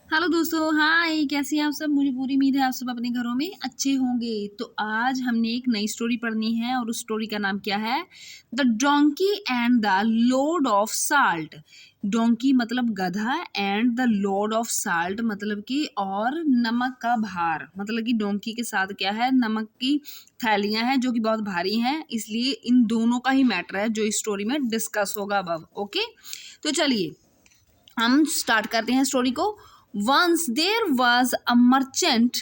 Hello दोस्तों, हाय, कैसे हैं आप सब। मुझे पूरी उम्मीद है आप सब अपने घरों में अच्छे होंगे। तो आज हमने एक नई स्टोरी पढ़नी है और उस स्टोरी का नाम क्या है? The donkey and the load of salt. Donkey मतलब गधा and the load of salt मतलब कि और नमक का भार, मतलब कि डोंकी के साथ क्या है, नमक की थैलियां हैं जो कि बहुत भारी हैं। इसलिए इन दोनों का ही मैटर है जो इस स्टोरी में डिस्कस होगा अब। ओके, तो चलिए हम स्टार्ट करते हैं स्टोरी को। Once there was a merchant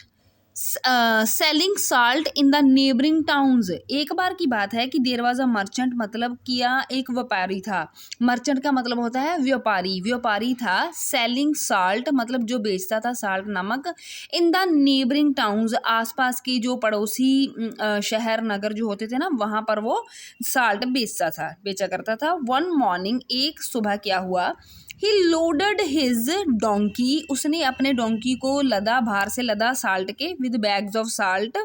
selling salt in the neighbouring towns. एक बार की बात है कि देयर वॉज अ मर्चेंट मतलब किया एक व्यापारी था। मर्चेंट का मतलब होता है व्यापारी। व्यापारी था सेलिंग साल्ट मतलब जो बेचता था साल्ट नमक। इन द नेबरिंग टाउन्स आसपास के जो पड़ोसी शहर नगर जो होते थे ना वहाँ पर वो साल्ट बेचा करता था। वन मॉर्निंग एक सुबह क्या हुआ, ही लोडेड हिज डोंकी, उसने अपने डोंकी को लदा, बाहर से लदा साल्ट के, with bags of salt,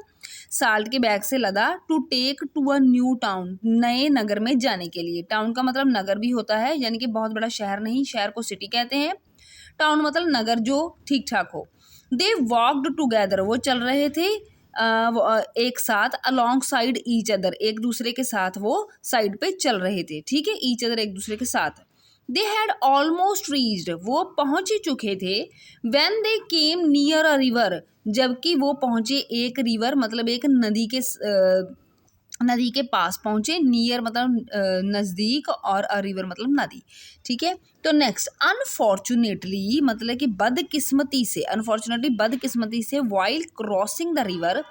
salt के बैग से लदा, to take to a new town, नए नगर में जाने के लिए। टाउन का मतलब नगर भी होता है, यानी कि बहुत बड़ा शहर नहीं, शहर को सिटी कहते हैं। टाउन मतलब नगर जो ठीक ठाक हो। दे वॉकड टुगेदर, वो चल रहे थे एक साथ, अलोंग साइड ईच अदर, एक दूसरे के साथ वो साइड पे चल रहे थे। ठीक है, ईच अदर एक दूसरे के साथ। दे हैड ऑलमोस्ट रीच्ड, वो पहुंच ही चुके थे। When they came near a river, जबकि वो पहुंचे एक रिवर मतलब एक नदी के पास पहुंचे। नियर मतलब नज़दीक और अ रिवर मतलब नदी। ठीक है, तो नेक्स्ट, अनफॉर्चुनेटली मतलब कि बदकिस्मती से, अनफॉर्चुनेटली बदकिस्मती से, वाइल क्रॉसिंग द रिवर,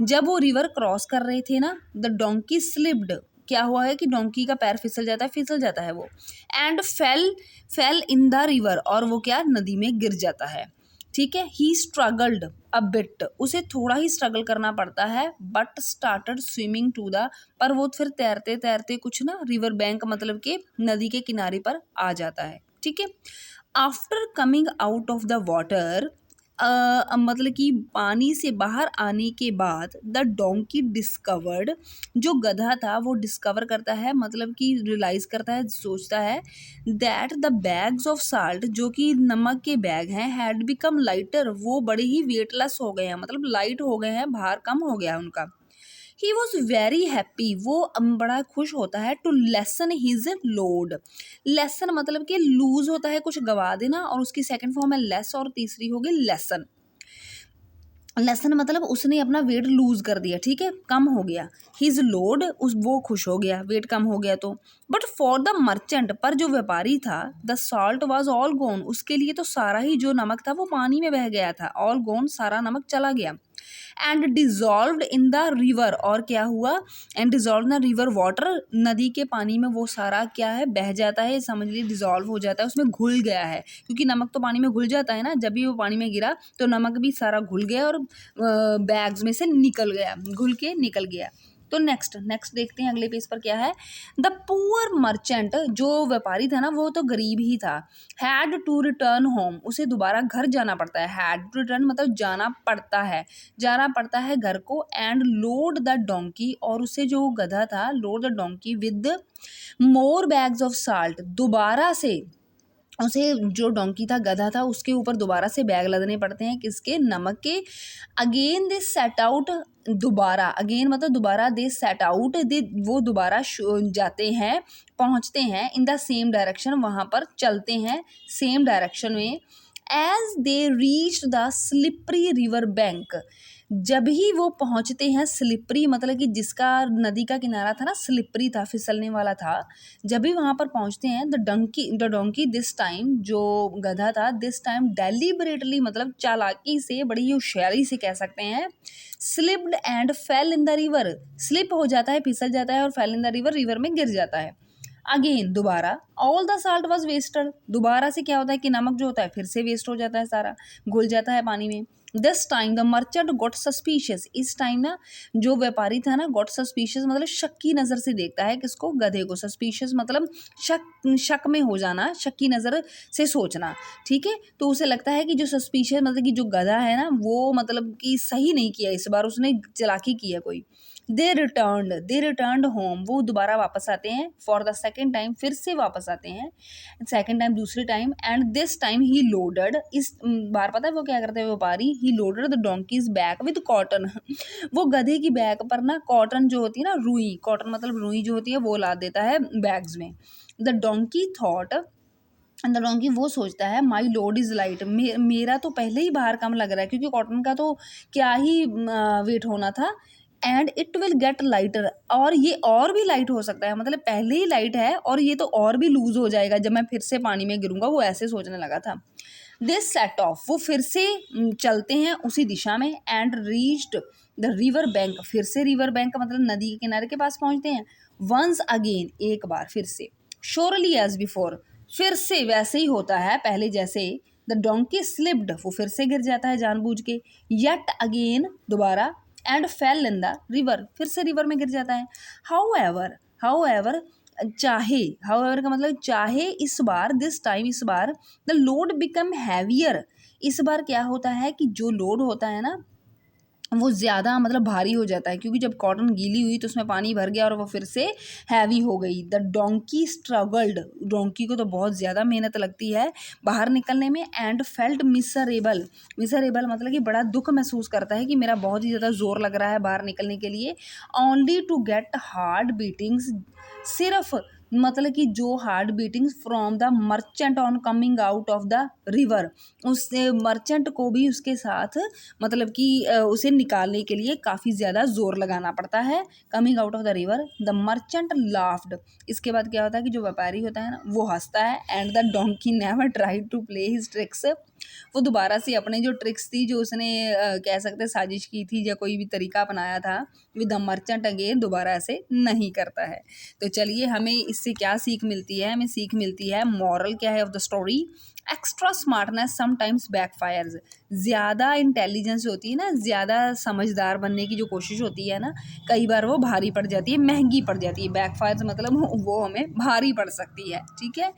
जब वो रिवर क्रॉस कर रहे थे ना, द डोंकी स्लिप्ड, क्या हुआ है कि डोंकी का पैर फिसल जाता है वो, and fail fail in the river, और वो क्या नदी में गिर जाता है। ठीक है, ही स्ट्रगल्ड अ बिट, उसे थोड़ा ही स्ट्रगल करना पड़ता है, but started swimming to the, पर वो फिर तैरते तैरते कुछ ना रिवर बैंक मतलब के नदी के किनारे पर आ जाता है। ठीक है, after coming out of the water, मतलब कि पानी से बाहर आने के बाद, द डोंकी डिस्कवर्ड, जो गधा था वो डिस्कवर करता है मतलब कि रियलाइज करता है, सोचता है, that the bags of salt, जो कि नमक के बैग हैं, हैड बिकम लाइटर, वो बड़े ही वेटलेस हो गए हैं, मतलब लाइट हो गए हैं, भार कम हो गया उनका। ही वॉज वेरी हैप्पी, वो बड़ा खुश होता है, to lessen his load. Lessen मतलब कि लूज होता है, कुछ गवा देना, और उसकी सेकंड फॉर्म है लेस और तीसरी होगी लेसन। लेसन मतलब उसने अपना वेट लूज कर दिया, ठीक है, कम हो गया। हिज लोड, उस वो खुश हो गया, वेट कम हो गया तो। बट फॉर द मर्चेंट, पर जो व्यापारी था, द सॉल्ट वाज ऑल गोन, उसके लिए तो सारा ही जो नमक था वो पानी में बह गया था। ऑल गोन, सारा नमक चला गया। And dissolved in the river, और क्या हुआ, and dissolve in the river water, नदी के पानी में वो सारा क्या है बह जाता है, समझ लीजिए डिजॉल्व हो जाता है, उसमें घुल गया है, क्योंकि नमक तो पानी में घुल जाता है ना, जब भी वो पानी में गिरा तो नमक भी सारा घुल गया और बैग्स में से निकल गया, घुल के निकल गया। तो नेक्स्ट नेक्स्ट देखते हैं अगले पेज पर क्या है। द पुअर मर्चेंट, जो व्यापारी था ना वो तो गरीब ही था, हैड टू रिटर्न होम, उसे दोबारा घर जाना पड़ता है। हैड टू रिटर्न मतलब जाना पड़ता है घर को। एंड लोड द डोंकी, और उसे जो गधा था, load the donkey with more bags of salt, दोबारा से उसे जो डोंकी था, गधा था, उसके ऊपर दोबारा से बैग लदने पड़ते हैं, किसके, नमक के। अगेन दे सेट आउट, दोबारा, अगेन मतलब दोबारा, दे सेट आउट, दे वो दोबारा जाते हैं, पहुंचते हैं, इन द सेम डायरेक्शन, वहां पर चलते हैं सेम डायरेक्शन में। As they reach the slippery river bank, जब ही वो पहुंचते हैं, स्लिपरी मतलब कि जिसका नदी का किनारा था ना स्लिपरी था, फिसलने वाला था, जब भी वहां पर पहुंचते हैं, द डोंकी दिस टाइम, जो गधा था, दिस टाइम डेलिबरेटली मतलब चालाकी से, बड़ी ही होशियारी से कह सकते हैं, slipped and fell in the river, slip हो जाता है, फिसल जाता है, और fell in the river, river में गिर जाता है। अगेन दोबारा, all the salt was wasted, दोबारा से क्या होता है कि नमक जो होता है फिर से वेस्ट हो जाता है, सारा घुल जाता है पानी में। This time the merchant got suspicious, इस टाइम ना जो व्यापारी था ना, गॉट सस्पिशियस मतलब शक्की नज़र से देखता है, किसको, गधे को। सस्पिशियस मतलब शक शक में हो जाना, शक्की नज़र से सोचना। ठीक है, तो उसे लगता है कि जो सस्पिशियस मतलब कि जो गधा है ना वो मतलब कि सही नहीं किया, इस बार उसने चालाकी की है कोई। दे रिटर्न्ड होम, वो दोबारा वापस आते हैं फॉर द सेकेंड टाइम, फिर से वापस आते हैं सेकेंड टाइम, दूसरी time, and this time he loaded, इस बार पता है वो क्या करते हैं व्यापारी, he loaded the donkeys back with cotton वो गधे की बैक पर ना कॉटन जो होती है ना, रुई, कॉटन मतलब रुई जो होती है वो ला देता है बैग्स में। The donkey thought, the donkey वो सोचता है, माई लोड इज़ लाइट, मेरा तो पहले ही भार कम लग रहा है क्योंकि कॉटन का तो क्या ही वेट होना था, and it will get lighter, और ये और भी लाइट हो सकता है, मतलब पहले ही लाइट है और ये तो और भी लूज हो जाएगा जब मैं फिर से पानी में गिरूंगा, वो ऐसे सोचने लगा था। दिस सेट ऑफ, वो फिर से चलते हैं उसी दिशा में, and reached the river bank, फिर से रिवर बैंक का मतलब नदी के किनारे के पास पहुंचते हैं। वंस अगेन, एक बार फिर से, श्योरली एज बिफोर, फिर से वैसे ही होता है पहले जैसे, द डोंकी स्लिप्ड, वो फिर से गिर जाता है जानबूझ के, येट अगेन, दोबारा, and fell in the river, फिर से रिवर में गिर जाता है। हाउएवर, हाउएवर चाहे, हाउएवर का मतलब चाहे, इस बार, दिस टाइम, इस बार, द लोड बिकम हैवियर, इस बार क्या होता है कि जो लोड होता है ना वो ज़्यादा मतलब भारी हो जाता है, क्योंकि जब कॉटन गीली हुई तो उसमें पानी भर गया और वो फिर से हैवी हो गई। द डोंकी स्ट्रगल्ड, डोंकी को तो बहुत ज़्यादा मेहनत लगती है बाहर निकलने में, एंड फेल्ट मिसरेबल, मिसरेबल मतलब कि बड़ा दुख महसूस करता है कि मेरा बहुत ही ज़्यादा ज़ोर लग रहा है बाहर निकलने के लिए। Only to get hard beatings, सिर्फ मतलब कि जो hard beatings from the merchant on coming out of the river, उससे मर्चेंट को भी उसके साथ मतलब कि उसे निकालने के लिए काफ़ी ज़्यादा जोर लगाना पड़ता है। Coming out of the river, the merchant laughed, इसके बाद क्या होता है कि जो व्यापारी होता है ना वो हंसता है, and the donkey never tried to play his tricks, वो दोबारा से अपने जो ट्रिक्स थी जो उसने कह सकते हैं साजिश की थी या कोई भी तरीका अपनाया था विद द मर्चेंट अगेन, दोबारा ऐसे नहीं करता है। तो चलिए हमें इससे क्या सीख मिलती है, हमें सीख मिलती है, मॉरल क्या है of the story, extra smartness sometimes backfires, ज़्यादा इंटेलिजेंस होती है ना, ज़्यादा समझदार बनने की जो कोशिश होती है ना, कई बार वो भारी पड़ जाती है, महंगी पड़ जाती है, बैकफायर्स मतलब वो हमें भारी पड़ सकती है। ठीक है।